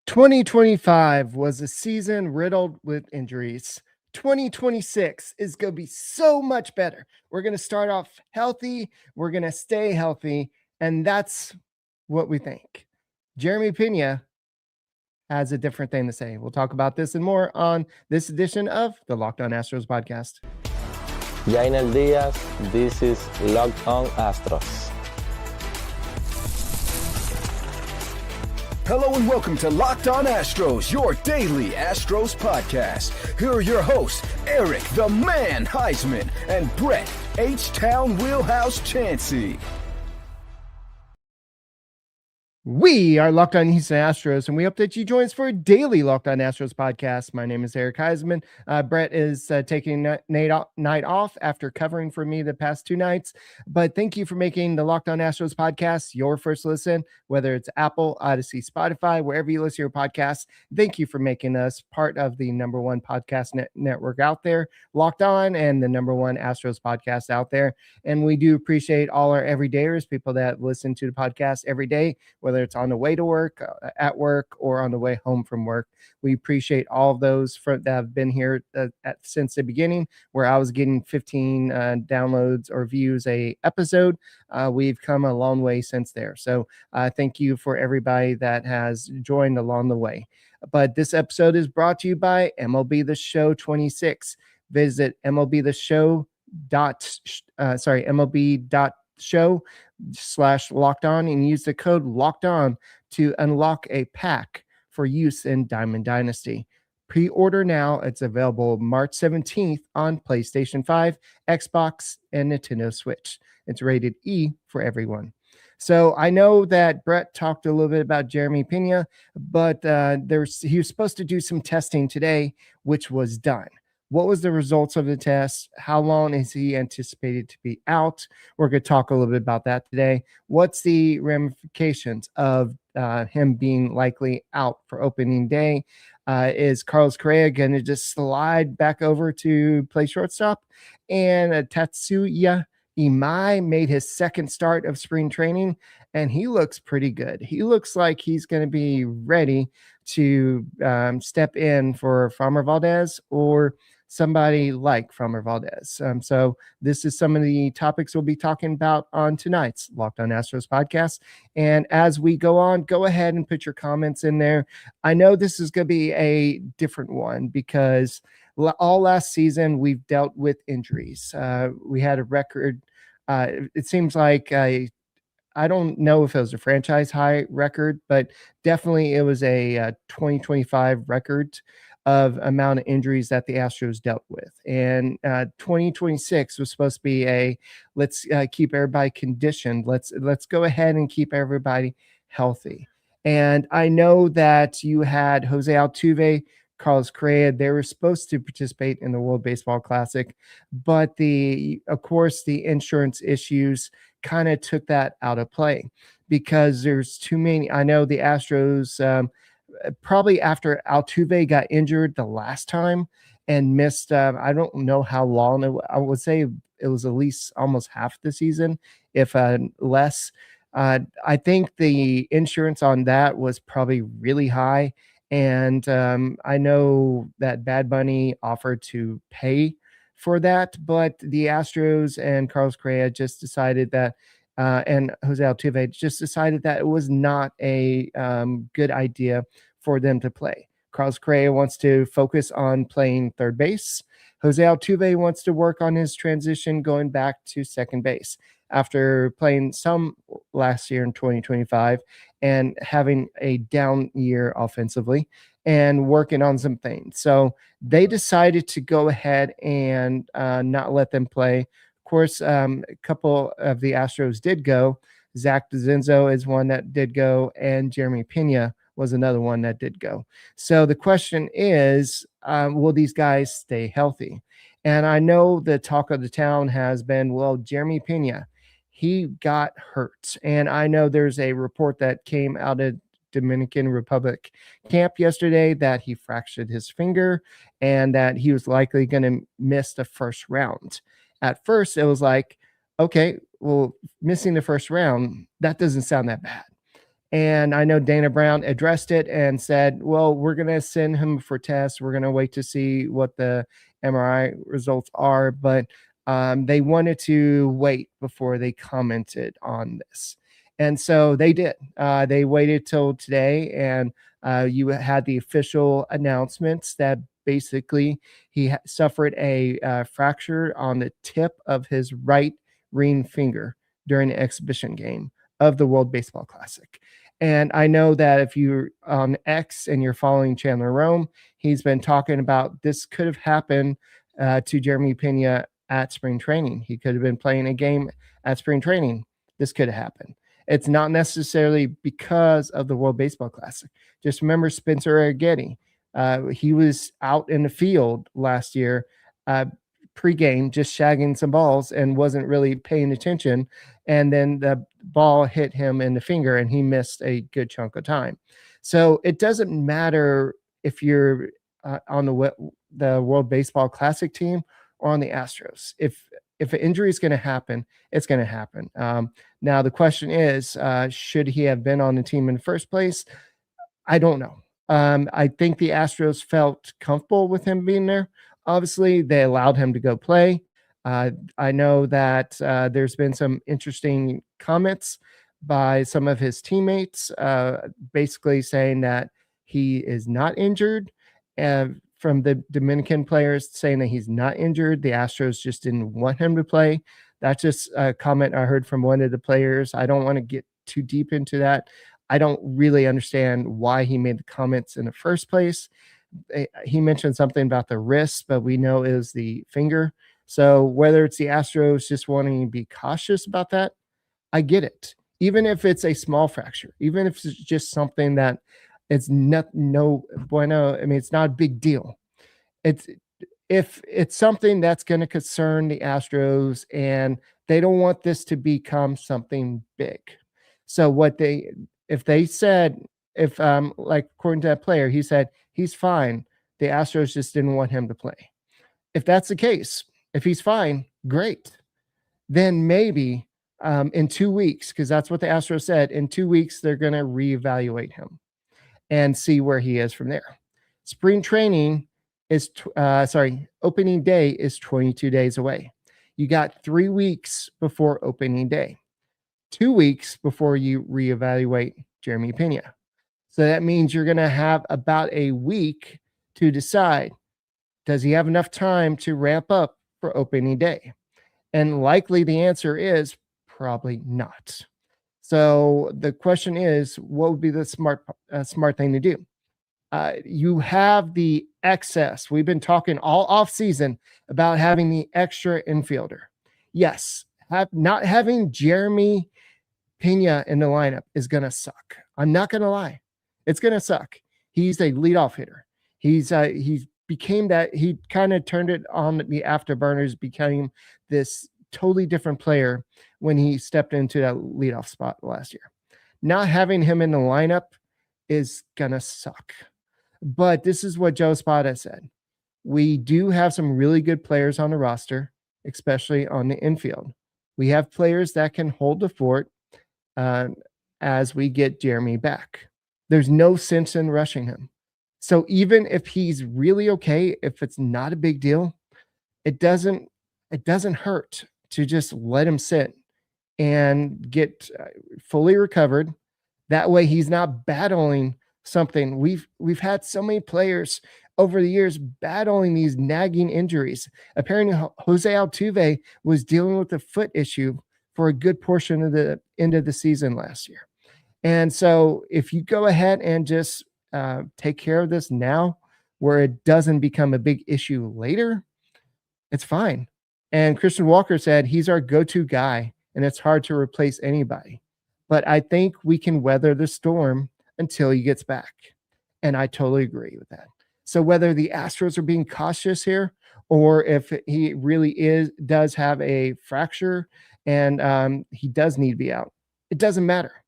2025 was a season riddled with injuries. 2026 is going to be so much better. We're going to start off healthy. We're going to stay healthy. And that's what we think. Jeremy Peña has a different thing to say. We'll talk about this and more on this edition of the Locked On Astros podcast. Jainel Diaz, this is Locked On Astros. Hello and welcome to Locked On Astros, your daily Astros podcast. Here are your hosts, Eric the Man Huysman and Brett H-Town Wheelhouse Chansey. We are Locked On Houston Astros, and we hope that you join us for a daily Locked On Astros podcast. My name is Eric Huysman. Brett is taking night off after covering for me the past two nights. But thank you for making the Locked On Astros podcast your first listen, whether it's Apple, Odyssey, Spotify, wherever you listen to your podcasts. Thank you for making us part of the number one podcast network out there, Locked On, and the number one Astros podcast out there. And we do appreciate all our everydayers, people that listen to the podcast every day, whether it's on the way to work, at work, or on the way home from work. We appreciate all of those that have been here since the beginning, where I was getting 15 downloads or views a episode. We've come a long way since there. So thank you for everybody that has joined along the way. But this episode is brought to you by MLB The Show 26. Visit MLB show/locked on and use the code locked on to unlock a pack for use in Diamond Dynasty. Pre-order now. It's available March 17th on PlayStation 5, Xbox, and Nintendo Switch. It's rated E for everyone. So I know that Brett talked a little bit about Jeremy Peña, but he was supposed to do some testing today, which was done. What was the results of the test? How long is he anticipated to be out? We're going to talk a little bit about that today. What's the ramifications of him being likely out for opening day? Is Carlos Correa going to just slide back over to play shortstop? And Tatsuya Imai made his second start of spring training, and he looks pretty good. He looks like he's going to be ready to step in for Framber Valdez or somebody like Framber Valdez. So this is some of the topics we'll be talking about on tonight's Locked On Astros podcast. And as we go on, go ahead and put your comments in there. I know this is going to be a different one because all last season we've dealt with injuries. We had a record. It seems like I don't know if it was a franchise high record, but definitely it was a 2025 record of amount of injuries that the Astros dealt with. And 2026 was supposed to be let's keep everybody conditioned. Let's go ahead and keep everybody healthy. And I know that you had Jose Altuve, Carlos Correa. They were supposed to participate in the World Baseball Classic, but of course, the insurance issues kind of took that out of play because there's too many. I know the Astros, probably after Altuve got injured the last time and missed, I don't know how long, I would say it was at least almost half the season, if less. I think the insurance on that was probably really high. And I know that Bad Bunny offered to pay for that, but the Astros and Carlos Correa just decided that, and Jose Altuve just decided that it was not a good idea for them to play. Carlos Correa wants to focus on playing third base. Jose Altuve wants to work on his transition going back to second base after playing some last year in 2025 and having a down year offensively and working on some things. So they decided to go ahead and not let them play. Of course, a couple of the Astros did go. Zach DeZenzo is one that did go, and Jeremy Peña was another one that did go. So the question is, will these guys stay healthy? And I know the talk of the town has been, well, Jeremy Peña, he got hurt. And I know there's a report that came out of Dominican Republic camp yesterday that he fractured his finger and that he was likely going to miss the first round. At first, it was like, okay, well, missing the first round, that doesn't sound that bad. And I know Dana Brown addressed it and said, well, we're going to send him for tests. We're going to wait to see what the MRI results are. But they wanted to wait before they commented on this. And so they did. They waited till today, and you had the official announcements that basically he suffered a fracture on the tip of his right ring finger during an exhibition game of the World Baseball Classic. And I know that if you're on X and you're following Chandler Rome, he's been talking about this could have happened to Jeremy Peña at spring training. He could have been playing a game at spring training. This could have happened. It's not necessarily because of the World Baseball Classic. Just remember Spencer Arrighetti. He was out in the field last year pregame, just shagging some balls and wasn't really paying attention. And then the ball hit him in the finger and he missed a good chunk of time. So it doesn't matter if you're on the World Baseball Classic team or on the Astros. If an injury is going to happen, it's going to happen. Now, the question is, should he have been on the team in the first place? I don't know. I think the Astros felt comfortable with him being there. Obviously, they allowed him to go play. I know that there's been some interesting comments by some of his teammates, basically saying that he is not injured. From the Dominican players saying that he's not injured. The Astros just didn't want him to play. That's just a comment I heard from one of the players. I don't want to get too deep into that. I don't really understand why he made the comments in the first place. He mentioned something about the wrist, but we know it was the finger. So whether it's the Astros just wanting to be cautious about that, I get it. Even if it's a small fracture, even if it's just something that it's no bueno. I mean, it's not a big deal. If it's something that's going to concern the Astros and they don't want this to become something big. So if according to that player, he said he's fine. The Astros just didn't want him to play. If that's the case, if he's fine, great. Then maybe in 2 weeks, because that's what the Astros said, in 2 weeks, they're going to reevaluate him and see where he is from there. Spring training is, opening day is 22 days away. You got 3 weeks before opening day, 2 weeks before you reevaluate Jeremy Peña. So that means you're going to have about a week to decide, does he have enough time to ramp up for opening day? And likely the answer is probably not. So the question is, what would be the smart thing to do? You have the excess. We've been talking all off season about having the extra infielder. Yes, not having Jeremy Peña in the lineup is going to suck. I'm not going to lie. It's going to suck. He's a leadoff hitter. He became that. He kind of turned it on the afterburners, became this totally different player when he stepped into that leadoff spot last year. Not having him in the lineup is going to suck. But this is what Joe Espada said. We do have some really good players on the roster, especially on the infield. We have players that can hold the fort as we get Jeremy back. There's no sense in rushing him. So even if he's really okay, if it's not a big deal, it doesn't hurt to just let him sit and get fully recovered. That way he's not battling something. We've had so many players over the years battling these nagging injuries. Apparently Jose Altuve was dealing with a foot issue for a good portion of the end of the season last year. And so if you go ahead and just take care of this now, where it doesn't become a big issue later, it's fine. And Christian Walker said he's our go-to guy, and it's hard to replace anybody. But I think we can weather the storm until he gets back. And I totally agree with that. So whether the Astros are being cautious here, or if he really does have a fracture and he does need to be out, it doesn't matter.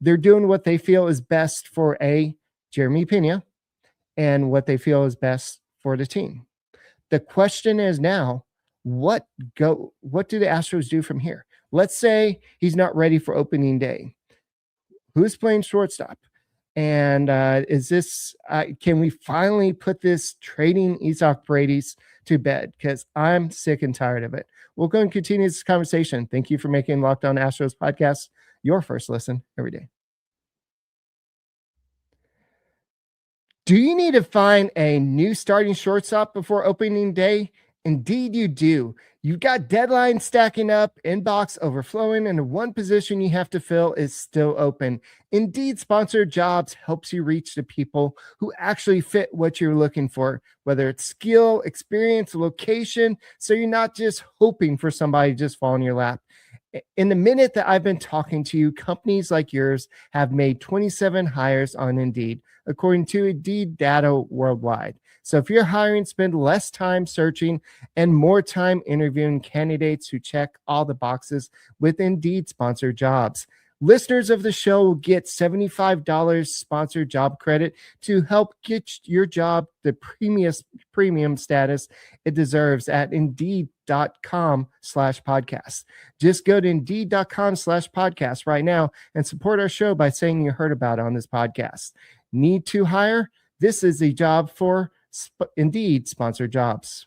They're doing what they feel is best for Jeremy Peña and what they feel is best for the team. The question is now, what do the Astros do from here? Let's say he's not ready for opening day. who's playing shortstop? And is this, can we finally put this trading Isak Paredes to bed? Because I'm sick and tired of it. We'll go and continue this conversation. Thank you for making Locked On Astros podcast your first listen every day. Do you need to find a new starting shortstop before opening day? Indeed, you do. You've got deadlines stacking up, inbox overflowing, and the one position you have to fill is still open. Indeed, sponsored jobs helps you reach the people who actually fit what you're looking for, whether it's skill, experience, location, so you're not just hoping for somebody to just fall in your lap. In the minute that I've been talking to you, companies like yours have made 27 hires on Indeed, according to Indeed data worldwide. So if you're hiring, spend less time searching and more time interviewing candidates who check all the boxes with Indeed sponsored jobs. Listeners of the show will get $75 sponsored job credit to help get your job the premium status it deserves at Indeed.com/podcast. Just go to Indeed.com/podcast right now and support our show by saying you heard about it on this podcast. Need to hire? This is a job for Indeed sponsored jobs.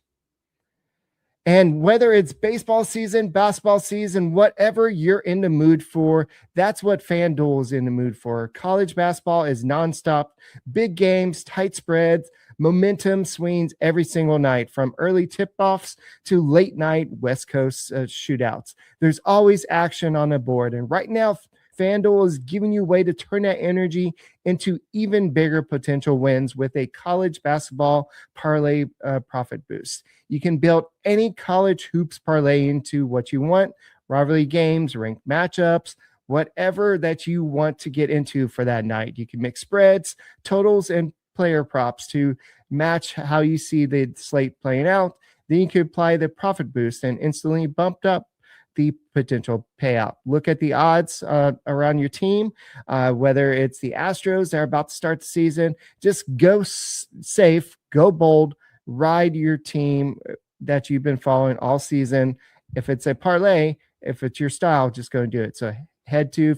And whether it's baseball season, basketball season, whatever you're in the mood for, that's what FanDuel is in the mood for. College basketball is nonstop, big games, tight spreads, momentum swings every single night, from early tip-offs to late night West Coast shootouts. There's always action on the board. And right now, FanDuel is giving you a way to turn that energy into even bigger potential wins with a college basketball parlay profit boost. You can build any college hoops parlay into what you want, rivalry games, ranked matchups, whatever that you want to get into for that night. You can mix spreads, totals, and player props to match how you see the slate playing out. Then you can apply the profit boost and instantly bumped up the potential payout. Look at the odds around your team, whether it's the Astros, they're about to start the season. Just go safe, go bold, ride your team that you've been following all season. If it's a parlay, if it's your style, just go and do it. So head to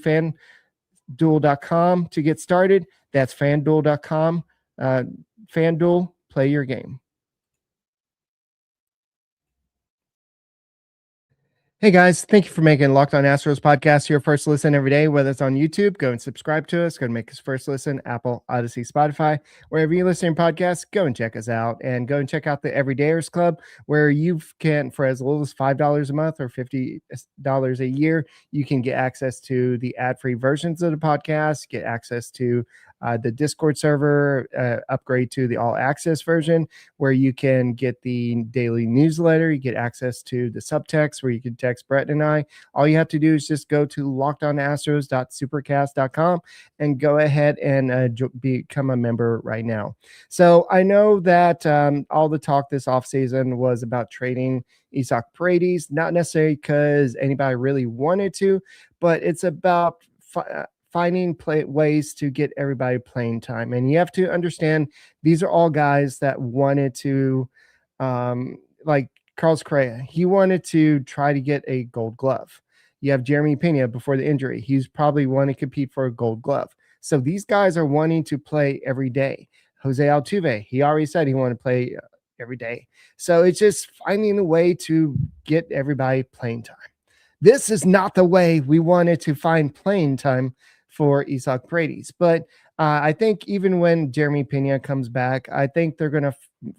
FanDuel.com to get started. That's FanDuel.com. FanDuel, play your game. Hey guys, thank you for making Locked On Astros podcast your first listen every day. Whether it's on YouTube, go and subscribe to us. Go and make us first listen, Apple, Odyssey, Spotify, wherever you listen to podcasts, go and check us out. And go and check out the Everydayers Club, where you can, for as little as $5 a month or $50 a year, you can get access to the ad-free versions of the podcast, get access to the Discord server, upgrade to the all-access version, where you can get the daily newsletter. You get access to the subtext, where you can text Brett and I. All you have to do is just go to lockedonastros.supercast.com and go ahead and become a member right now. So I know that all the talk this offseason was about trading Isak Paredes, not necessarily because anybody really wanted to, but it's about finding ways to get everybody playing time. And you have to understand, these are all guys that wanted to, like Carlos Correa, he wanted to try to get a gold glove. You have Jeremy Peña before the injury. He's probably wanting to compete for a gold glove. So these guys are wanting to play every day. Jose Altuve, he already said he wanted to play every day. So it's just finding a way to get everybody playing time. This is not the way we wanted to find playing time for Isak Paredes. But I think even when Jeremy Peña comes back, I think they're going to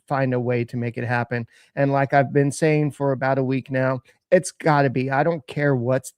find a way to make it happen. And like I've been saying for about a week now, it's got to be. I don't care what's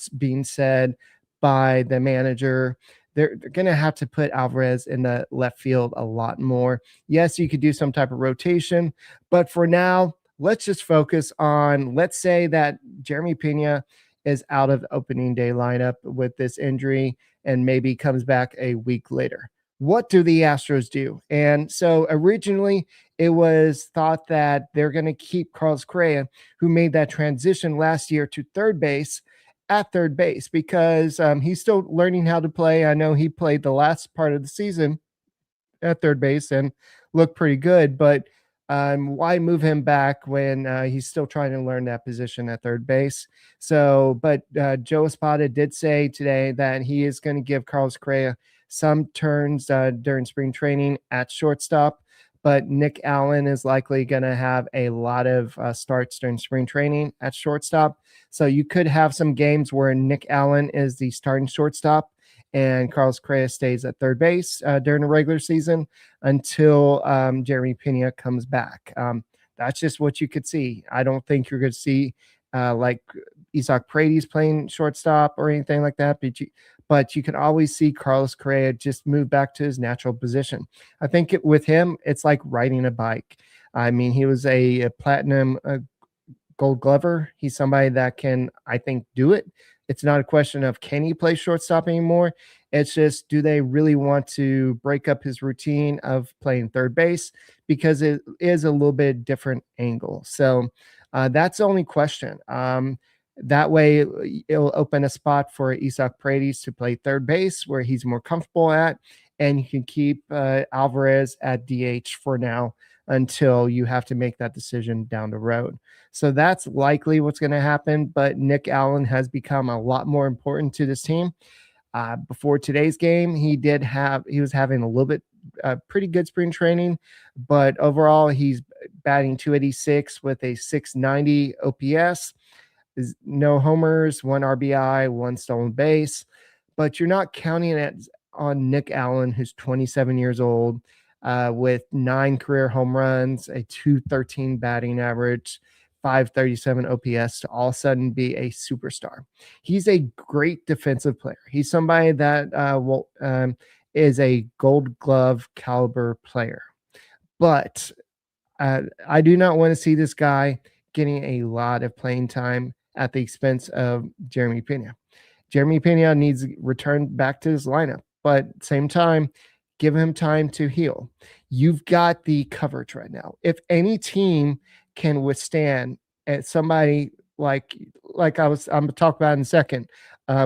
being said by the manager. They're going to have to put Alvarez in the left field a lot more. Yes, you could do some type of rotation, but for now, let's just focus on, let's say that Jeremy Peña is out of the opening day lineup with this injury and maybe comes back a week later. What do the Astros do? And so originally it was thought that they're going to keep Carlos Correa, who made that transition last year to third base, at third base, because he's still learning how to play. I know he played the last part of the season at third base and looked pretty good, but Why move him back when he's still trying to learn that position at third base? So, but Joe Espada did say today that he is going to give Carlos Correa some turns during spring training at shortstop, but Nick Allen is likely going to have a lot of starts during spring training at shortstop. So you could have some games where Nick Allen is the starting shortstop and Carlos Correa stays at third base during the regular season until Jeremy Peña comes back. That's just what you could see. I don't think you're going to see like Isak Paredes playing shortstop or anything like that, but you can always see Carlos Correa just move back to his natural position. I think with him, it's like riding a bike. I mean, he was a platinum Gold Glover. He's somebody that can, I think, do it. It's not a question of can he play shortstop anymore. It's just, do they really want to break up his routine of playing third base, because it is a little bit different angle. So that's the only question. That way it'll open a spot for Isak Paredes to play third base where he's more comfortable at, and you can keep Alvarez at DH for now until you have to make that decision down the road. So that's likely what's going to happen. But Nick Allen has become a lot more important to this team. Before today's game, he was having a little bit pretty good spring training, but overall he's batting 286 with a 690 OPS. No homers, 1 RBI, 1 stolen base. But you're not counting on Nick Allen, who's 27 years old, with 9 career home runs, a 213 batting average, 537 OPS, to all of a sudden be a superstar. He's a great defensive player. He's somebody that is a Gold Glove caliber player. But I do not want to see this guy getting a lot of playing time at the expense of Jeremy Peña. Jeremy Peña needs to return back to his lineup, but at the same time, give him time to heal. You've got the coverage right now. If any team can withstand somebody like I'm going to talk about in a second.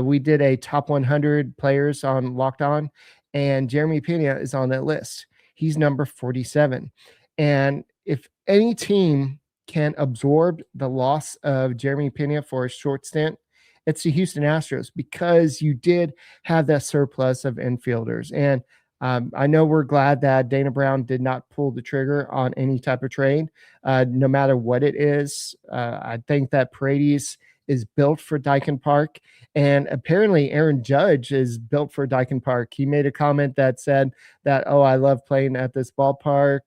We did a top 100 players on Locked On, and Jeremy Peña is on that list. He's number 47. And if any team can absorb the loss of Jeremy Peña for a short stint, it's the Houston Astros, because you did have that surplus of infielders. And I know we're glad that Dana Brown did not pull the trigger on any type of trade, no matter what it is. I think that Paredes is built for Dyken Park, and apparently Aaron Judge is built for Dyken Park. He made a comment that said that, "Oh, I love playing at this ballpark.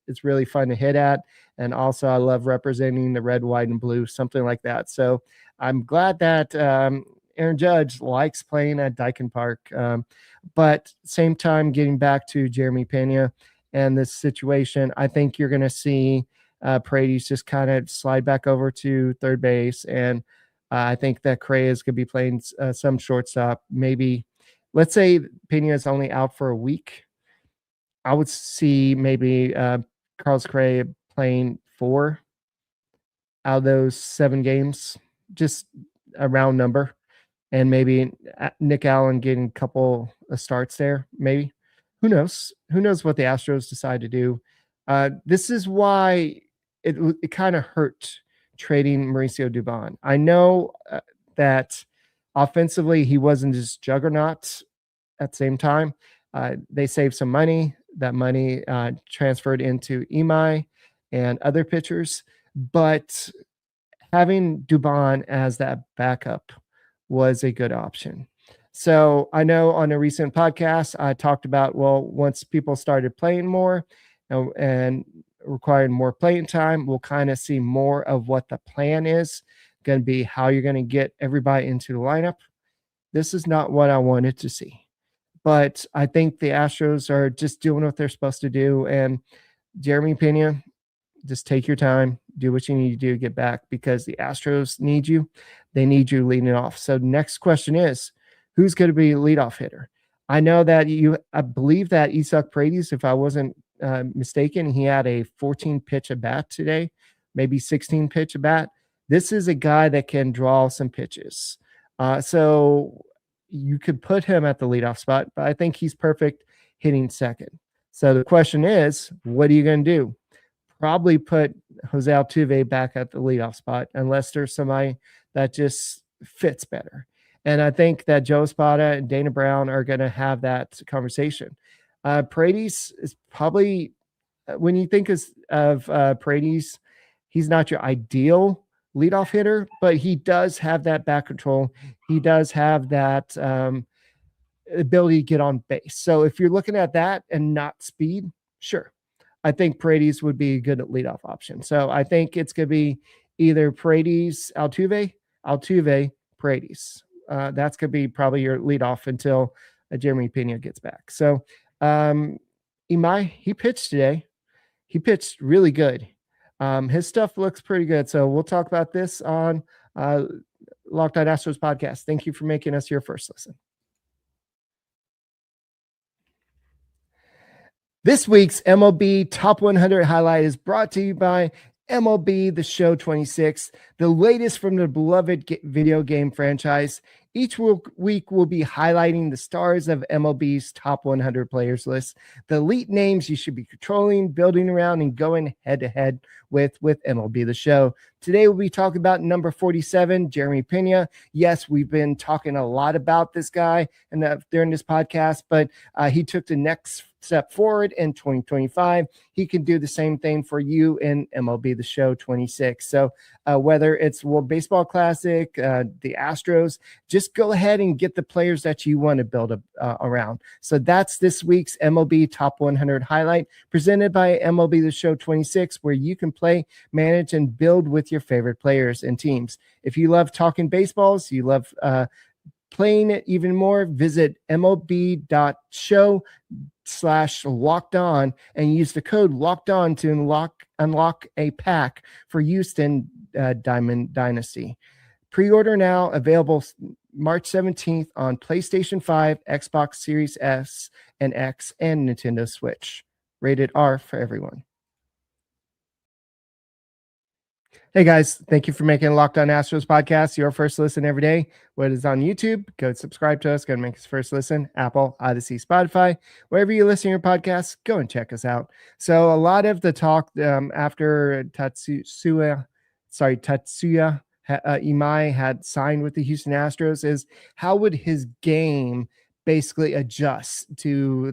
It's really fun to hit at, and also I love representing the red, white, and blue," something like that. So I'm glad that Aaron Judge likes playing at Dyken Park. But same time, getting back to Jeremy Peña and this situation, I think you're going to see Paredes just kind of slide back over to third base. And I think that Correa is going to be playing some shortstop. Maybe, let's say Peña is only out for a week. I would see maybe Carlos Correa playing 4 out of those 7 games, just a round number. And maybe Nick Allen getting a couple of starts there, maybe. Who knows? Who knows what the Astros decide to do? This is why it kind of hurt trading Mauricio Dubón. I know that offensively he wasn't just juggernaut. At the same time, they saved some money. That money transferred into Imai and other pitchers. But having Dubón as that backup was a good option. So I know on a recent podcast, I talked about, well, once people started playing more and requiring more playing time, we'll kind of see more of what the plan is going to be, how you're going to get everybody into the lineup. This is not what I wanted to see. But I think the Astros are just doing what they're supposed to do. And Jeremy Peña, just take your time, do what you need to do to get back, because the Astros need you. They need you leading off. So next question is, who's going to be leadoff hitter? I know that I believe that Isak Paredes, if I wasn't mistaken, he had a 14 pitch at bat today, maybe 16 pitch at bat. This is a guy that can draw some pitches. So you could put him at the leadoff spot, but I think he's perfect hitting second. So the question is, what are you going to do? probably put Jose Altuve back at the leadoff spot unless there's somebody that just fits better. And I think that Joe Espada and Dana Brown are going to have that conversation. Paredes is probably, when you think of Paredes, he's not your ideal leadoff hitter, but he does have that back control. He does have that ability to get on base. So if you're looking at that and not speed, sure. I think Paredes would be a good leadoff option. So I think it's going to be either Paredes, Altuve, Paredes. That's going to be probably your leadoff until Jeremy Peña gets back. So Imai, he pitched today. He pitched really good. His stuff looks pretty good. So we'll talk about this on Locked On Astros podcast. Thank you for making us your first listen. This week's MLB Top 100 highlight is brought to you by MLB The Show 26, the latest from the beloved video game franchise. Each week, we'll be highlighting the stars of MLB's top 100 players list, the elite names you should be controlling, building around, and going head-to-head with MLB The Show. Today, we'll be talking about number 47, Jeremy Peña. Yes, we've been talking a lot about this guy during this podcast, but he took the next step forward in 2025. He can do the same thing for you in MLB The Show 26. So whether it's World Baseball Classic, the Astros, just go ahead and get the players that you want to build around. So that's this week's MLB Top 100 highlight presented by MLB The Show 26, where you can play, manage, and build with your favorite players and teams. If you love talking baseballs, you love playing it even more, visit MLB.show/locked-on and use the code locked-on to unlock a pack for Houston Diamond Dynasty. Pre-order now, available March 17th on PlayStation 5, Xbox Series S and X, and Nintendo Switch. Rated R for everyone. Hey guys, thank you for making Locked On Astros podcast your first listen every day. Whether it's on YouTube, go subscribe to us, go and make us first listen. Apple, Odyssey, Spotify, wherever you listen to your podcasts, go and check us out. So a lot of the talk after Tatsuya Imai had signed with the Houston Astros is how would his game basically adjust to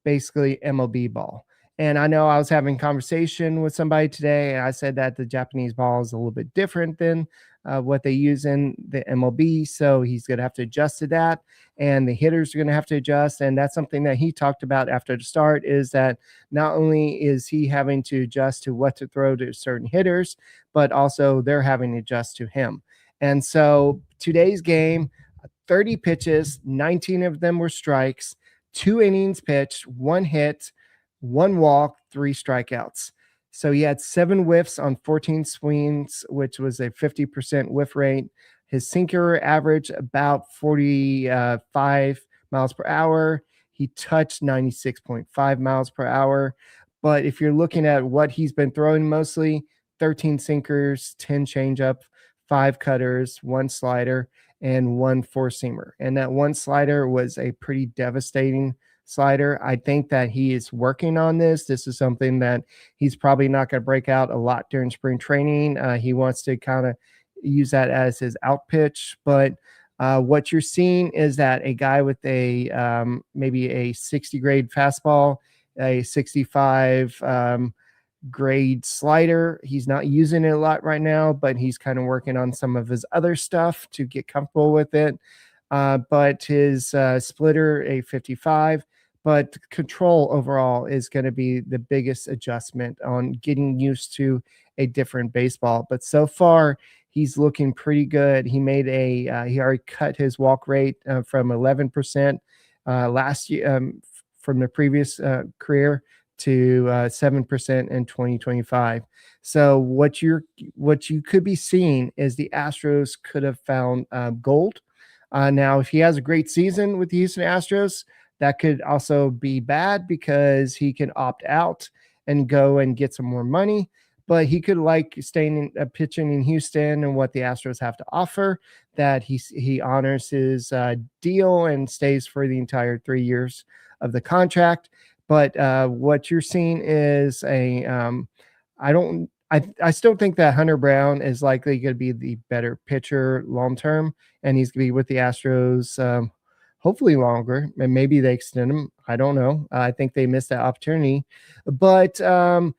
basically MLB ball. And I know I was having a conversation with somebody today, and I said that the Japanese ball is a little bit different than what they use in the MLB. So he's going to have to adjust to that, and the hitters are going to have to adjust. And that's something that he talked about after the start, is that not only is he having to adjust to what to throw to certain hitters, but also they're having to adjust to him. And so today's game, 30 pitches, 19 of them were strikes, 2 innings pitched, 1 hit, 1 walk, 3 strikeouts. So he had 7 whiffs on 14 swings, which was a 50% whiff rate. His sinker averaged about 45 miles per hour. He touched 96.5 miles per hour. But if you're looking at what he's been throwing mostly, 13 sinkers, 10 changeup, 5 cutters, 1 slider, and 1 four-seamer. And that 1 slider was a pretty devastating slider. I think that he is working on this. This is something that he's probably not going to break out a lot during spring training. He wants to kind of use that as his out pitch. But what you're seeing is that a guy with a maybe a 60 grade fastball, a 65 grade slider. He's not using it a lot right now, but he's kind of working on some of his other stuff to get comfortable with it. But his splitter, a 55, but control overall is going to be the biggest adjustment on getting used to a different baseball. But so far, he's looking pretty good. He made he already cut his walk rate from 11% last year from the previous career to 7% in 2025. So what you could be seeing is the Astros could have found gold. Now, if he has a great season with the Houston Astros, that could also be bad because he can opt out and go and get some more money. But he could like staying pitching in Houston and what the Astros have to offer, that he honors his deal and stays for the entire 3 years of the contract. But what you're seeing is I still think that Hunter Brown is likely going to be the better pitcher long term, and he's going to be with the Astros hopefully longer, and maybe they extend him. I don't know. I think they missed that opportunity, but Imai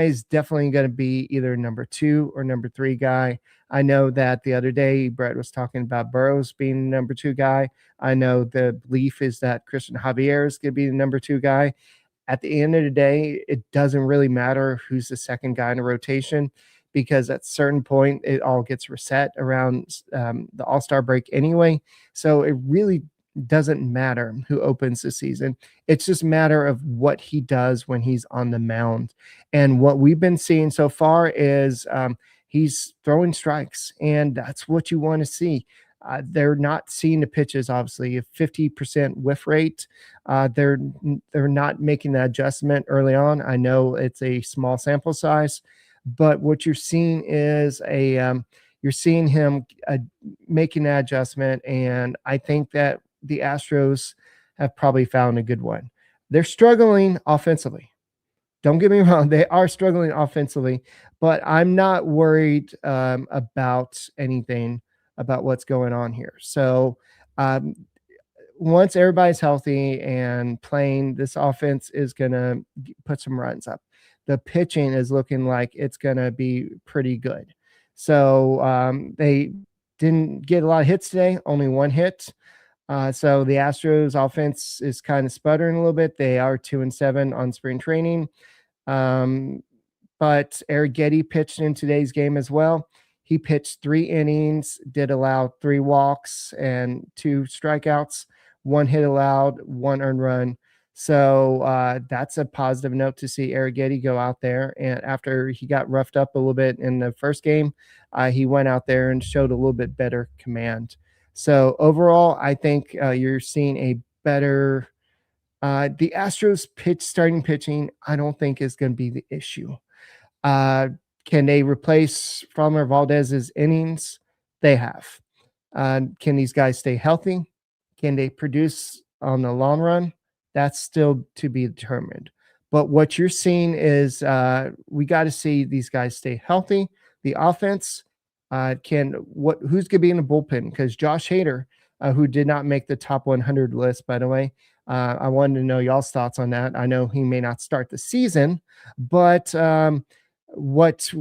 is definitely going to be either number 2 or number 3 guy. I know that the other day Brett was talking about Burrows being the number 2 guy. I know the belief is that Christian Javier is going to be the number 2 guy. At the end of the day, it doesn't really matter who's the second guy in a rotation, because at a certain point, it all gets reset around the All-Star break anyway. So it really doesn't matter who opens the season. It's just a matter of what he does when he's on the mound. And what we've been seeing so far is he's throwing strikes, and that's what you want to see. They're not seeing the pitches, obviously, a 50% whiff rate. They're not making that adjustment early on. I know it's a small sample size, but what you're seeing is you're seeing him making that adjustment, and I think that the Astros have probably found a good one. They're struggling offensively. Don't get me wrong, they are struggling offensively, but I'm not worried about anything about what's going on here. So once everybody's healthy and playing, this offense is going to put some runs up. The pitching is looking like it's going to be pretty good. So they didn't get a lot of hits today, only 1 hit. So the Astros offense is kind of sputtering a little bit. They are 2-7 on spring training. But Eric Getty pitched in today's game as well. He pitched 3 innings, did allow 3 walks and 2 strikeouts, 1 hit allowed, 1 earned run. So that's a positive note to see Eric Getty go out there. And after he got roughed up a little bit in the first game, he went out there and showed a little bit better command. So overall, I think you're seeing a better the Astros starting pitching, I don't think is going to be the issue. Can they replace Framber Valdez's innings? They have. Can these guys stay healthy? Can they produce on the long run? That's still to be determined. But what you're seeing is we got to see these guys stay healthy. The offense who's going to be in the bullpen? Because Josh Hader, who did not make the top 100 list, by the way, I wanted to know y'all's thoughts on that. I know he may not start the season, but what's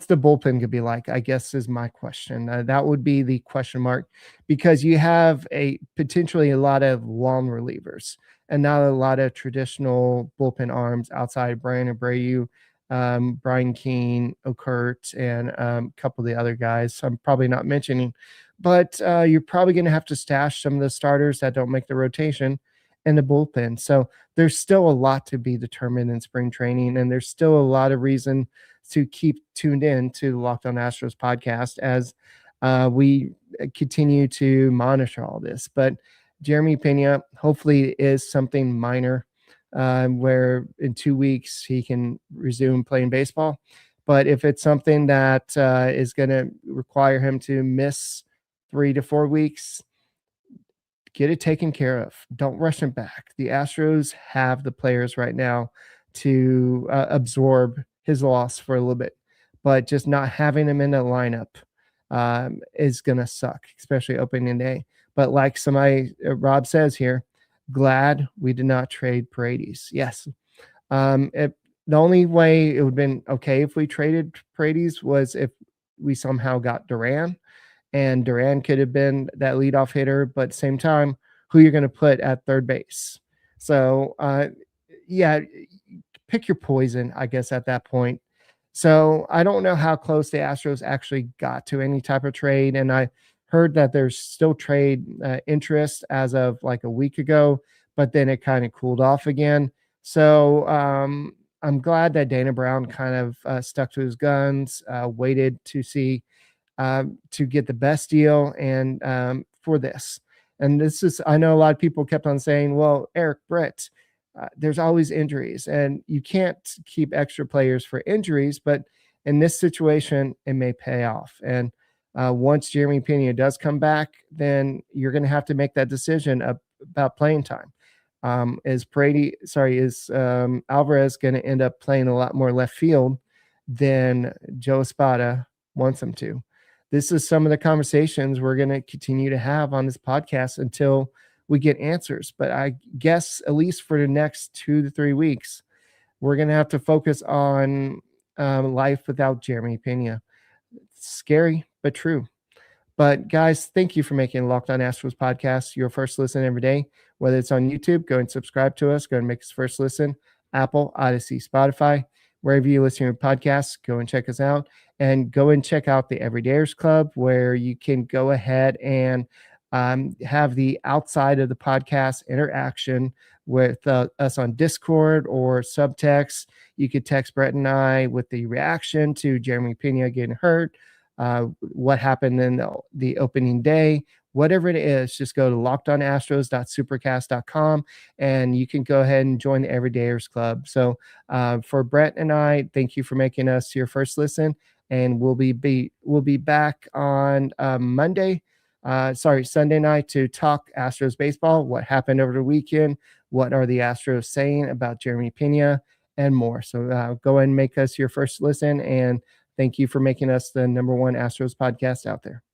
the bullpen going to be like, I guess, is my question. That would be the question mark, because you have potentially a lot of long relievers and not a lot of traditional bullpen arms outside of Brian Abreu, Brian Keane, Okert, and a couple of the other guys I'm probably not mentioning. But you're probably going to have to stash some of the starters that don't make the rotation in the bullpen. So there's still a lot to be determined in spring training, and there's still a lot of reason to keep tuned in to the Locked On Astros podcast as we continue to monitor all this. But Jeremy Peña, hopefully it is something minor where in 2 weeks he can resume playing baseball. But if it's something that is going to require him to miss 3 to 4 weeks, get it taken care of. Don't rush him back. The Astros have the players right now to absorb his loss for a little bit, but just not having him in the lineup is going to suck, especially opening day. But like Rob says here, glad we did not trade Paredes. Yes. The only way it would have been okay if we traded Paredes was if we somehow got Duran, and Duran could have been that leadoff hitter, but at the same time, who you're going to put at third base. So, pick your poison, I guess, at that point. So I don't know how close the Astros actually got to any type of trade. And I heard that there's still trade interest as of like a week ago, but then it kind of cooled off again. So I'm glad that Dana Brown kind of stuck to his guns, waited to see to get the best deal and for this. And this is, I know a lot of people kept on saying, well, Eric, Brett, there's always injuries and you can't keep extra players for injuries, but in this situation, it may pay off. And once Jeremy Peña does come back, then you're going to have to make that decision of about playing time. Is Alvarez going to end up playing a lot more left field than Joe Espada wants him to? This is some of the conversations we're going to continue to have on this podcast until we get answers. But I guess at least for the next 2 to 3 weeks, we're going to have to focus on life without Jeremy Peña. It's scary, but true. But guys, thank you for making Locked On Astros podcast your first listen every day. Whether it's on YouTube, go and subscribe to us. Go and make us first listen. Apple, Odyssey, Spotify, wherever you listen to podcasts, go and check us out. And go and check out the Everydayers Club, where you can go ahead and have the outside of the podcast interaction with us on Discord or subtext. You could text Brett and I with the reaction to Jeremy Peña getting hurt, what happened in the opening day, whatever it is. Just go to lockedonastros.supercast.com and you can go ahead and join the Everydayers Club. So for Brett and I, thank you for making us your first listen, and we'll be back on Sunday night to talk Astros baseball, what happened over the weekend, what are the Astros saying about Jeremy Peña, and more. So go and make us your first listen, and thank you for making us the #1 Astros podcast out there.